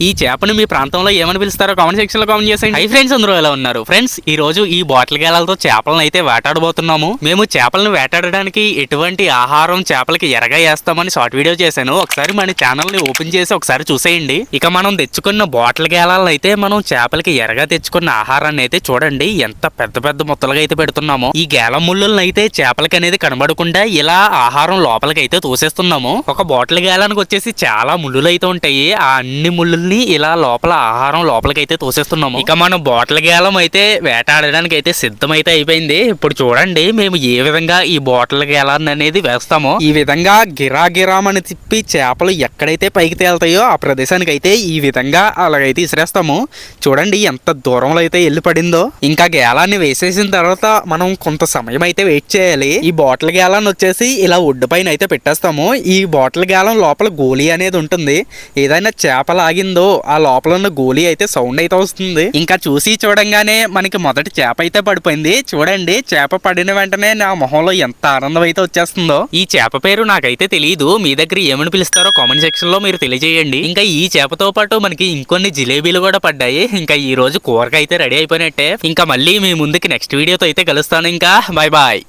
ఈ చేపను మీ ప్రాంతంలో ఏమని పిలుస్తారో కామెంట్ సెక్షన్ లో కామెంట్ చేసేయండి. హై ఫ్రెండ్స్, అందరూ ఎలా ఉన్నారు? ఫ్రెండ్స్, ఈ రోజు ఈ బాటిల్ గేలాలతో చేపలను అయితే వేటాడబోతున్నాము. మేము చేపలను వేటాడడానికి ఎటువంటి ఆహారం చేపలకి ఎరగా వేస్తామని షార్ట్ వీడియో చేశాను. ఒకసారి మన ఛానల్ ని ఓపెన్ చేసి ఒకసారి చూసేయండి. ఇక మనం తెచ్చుకున్న బాటిల్ గేలాలను అయితే మనం చేపలకి ఎరగా తెచ్చుకున్న ఆహారాన్ని అయితే చూడండి ఎంత పెద్ద పెద్ద ముద్దలుగా అయితే పెడుతున్నాము. ఈ గేల ముళ్ళులను అయితే చేపలకి అనేది కనబడకుండా ఇలా ఆహారం లోపలికి అయితే తోసేస్తున్నాము. ఒక బాటిల్ గేలానికి వచ్చేసి చాలా ముళ్ళులు అయితే ఉంటాయి. ఆ అన్ని ముళ్ళు ఇలా లోపల ఆహారం లోపలికి అయితే తోసేస్తున్నాము. ఇక మనం బాటిల్ గేలం అయితే వేటాడడానికి అయితే సిద్ధమైతే అయిపోయింది. ఇప్పుడు చూడండి మేము ఏ విధంగా ఈ బాటిల్ గేలాన్ని అనేది వేస్తామో. ఈ విధంగా గిరాగిరామని తిప్పి చేపలు ఎక్కడైతే పైకి తేలుతాయో ఆ ప్రదేశానికి అయితే ఈ విధంగా అలాగైతే ఇసిరేస్తాము. చూడండి ఎంత దూరంలో అయితే వెళ్ళి పడిందో. ఇంకా గేలాన్ని వేసేసిన తర్వాత మనం కొంత సమయం అయితే వెయిట్ చేయాలి. ఈ బాటిల్ గేలాన్ని వచ్చేసి ఇలా ఒడ్డు పైన అయితే పెట్టేస్తాము. ఈ బాటిల్ గేలం లోపల గోలీ అనేది ఉంటుంది. ఏదైనా చేప లాగిందో ఆ లోపల ఉన్న గోలీ అయితే సౌండ్ అయితే వస్తుంది. ఇంకా చూసి చూడంగానే మనకి మొదటి చేప అయితే పడిపోయింది. చూడండి చేప పడిన వెంటనే నా మొహంలో ఎంత ఆనందం అయితే వచ్చేస్తుందో. ఈ చేప పేరు నాకైతే తెలియదు. మీ దగ్గర ఏమని పిలుస్తారో కామెంట్ సెక్షన్ లో మీరు తెలియజేయండి. ఇంకా ఈ చేపతో పాటు మనకి ఇంకొన్ని జిలేబీలు కూడా పడ్డాయి. ఇంకా ఈ రోజు కూరగా అయితే రెడీ అయిపోయినట్టే. ఇంకా మళ్ళీ మీ ముందుకి నెక్స్ట్ వీడియోతో అయితే కలుస్తాను. ఇంకా బాయ్ బాయ్.